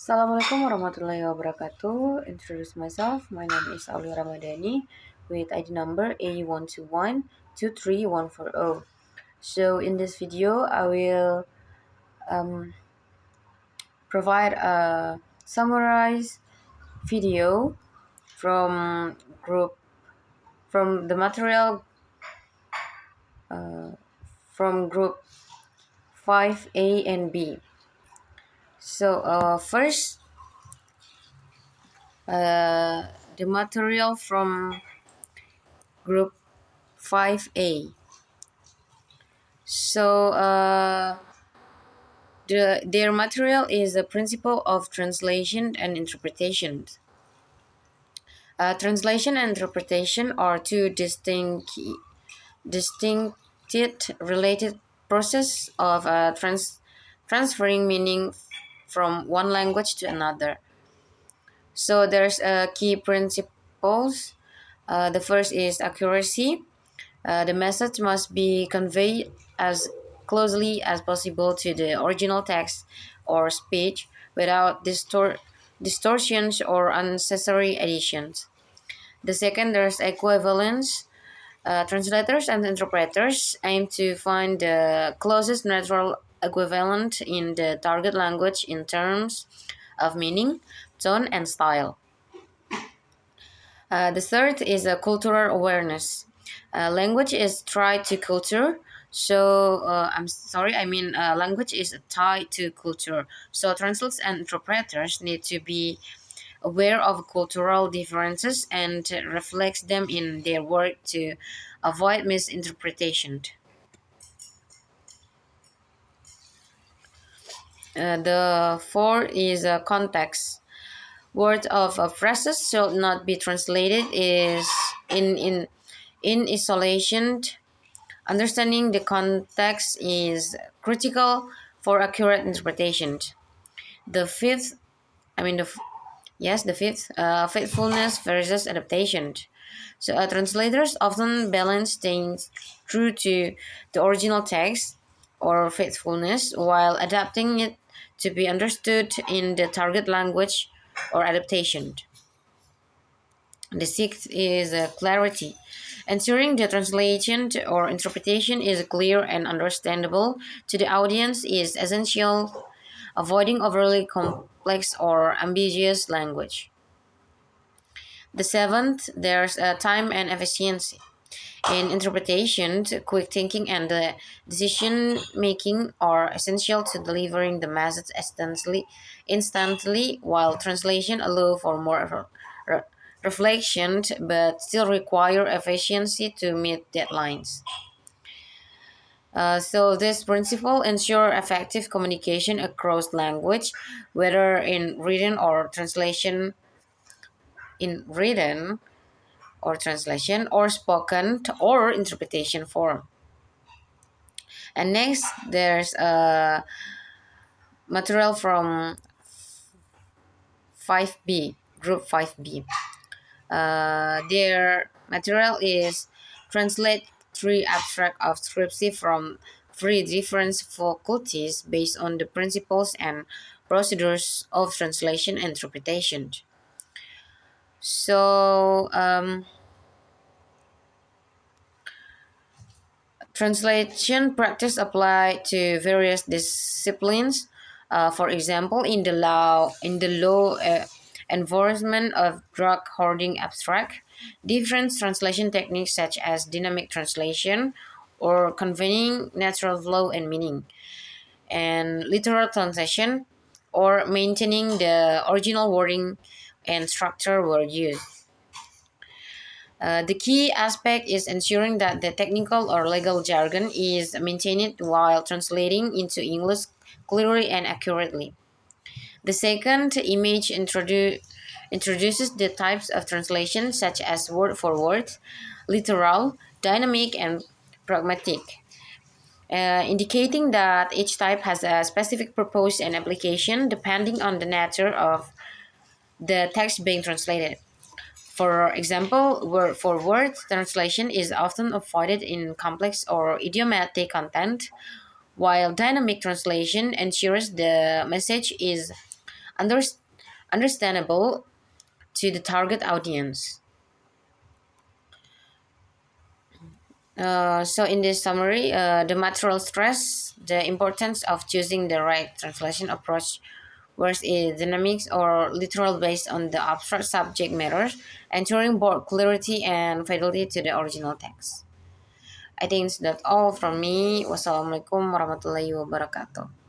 Assalamualaikum warahmatullahi wabarakatuh. Introduce myself. My name is Aulia Ramadhani with ID number A121-23140. So in this video, I will um, provide a summarized video from group from the material from group 5A and B. So first, the material from group 5A. So their material is the principle of translation and interpretation. Translation and interpretation are two distincted related process of transferring meaning from one language to another. So there's key principles. The first is accuracy. The message must be conveyed as closely as possible to the original text or speech without distortions or unnecessary additions. The second, there's equivalence. Translators and interpreters aim to find the closest natural equivalent in the target language in terms of meaning, tone, and style. The third is a cultural awareness. Language is tied to culture. Language is tied to culture. So translators and interpreters need to be aware of cultural differences and reflect them in their work to avoid misinterpretation. The fourth is context. Words of phrases should not be translated is in isolation. Understanding the context is critical for accurate interpretation. The fifth, I mean the f- yes, the fifth, faithfulness versus adaptation. So translators often balance staying true to the original text or faithfulness while adapting it to be understood in the target language or adaptation. The sixth is clarity. Ensuring the translation or interpretation is clear and understandable to the audience is essential, avoiding overly complex or ambiguous language. The seventh, there's time and efficiency. In interpretation, quick thinking and decision making are essential to delivering the message instantly, while translation allow for more reflection but still require efficiency to meet deadlines. So this principle ensure effective communication across language, whether in written or translation or spoken or interpretation form. And next, there's a material from 5B, group 5B. Their material is translate three abstract of scripture from three different faculties based on the principles and procedures of translation and interpretation. So, translation practice apply to various disciplines. For example, in the law enforcement of drug hoarding abstract, different translation techniques such as dynamic translation or conveying natural flow and meaning, and literal translation or maintaining the original wording and structure were used. The key aspect is ensuring that the technical or legal jargon is maintained while translating into English clearly and accurately. The second image introduces the types of translation such as word for word, literal, dynamic, and pragmatic, indicating that each type has a specific purpose and application depending on the nature of the text being translated. For example, word for word translation is often avoided in complex or idiomatic content, while dynamic translation ensures the message is under, understandable to the target audience. So in this summary, the material stress the importance of choosing the right translation approach, whereas is dynamics or literal based on the abstract subject matter, ensuring both clarity and fidelity to the original text. I think that's all from me. Wassalamualaikum warahmatullahi wabarakatuh.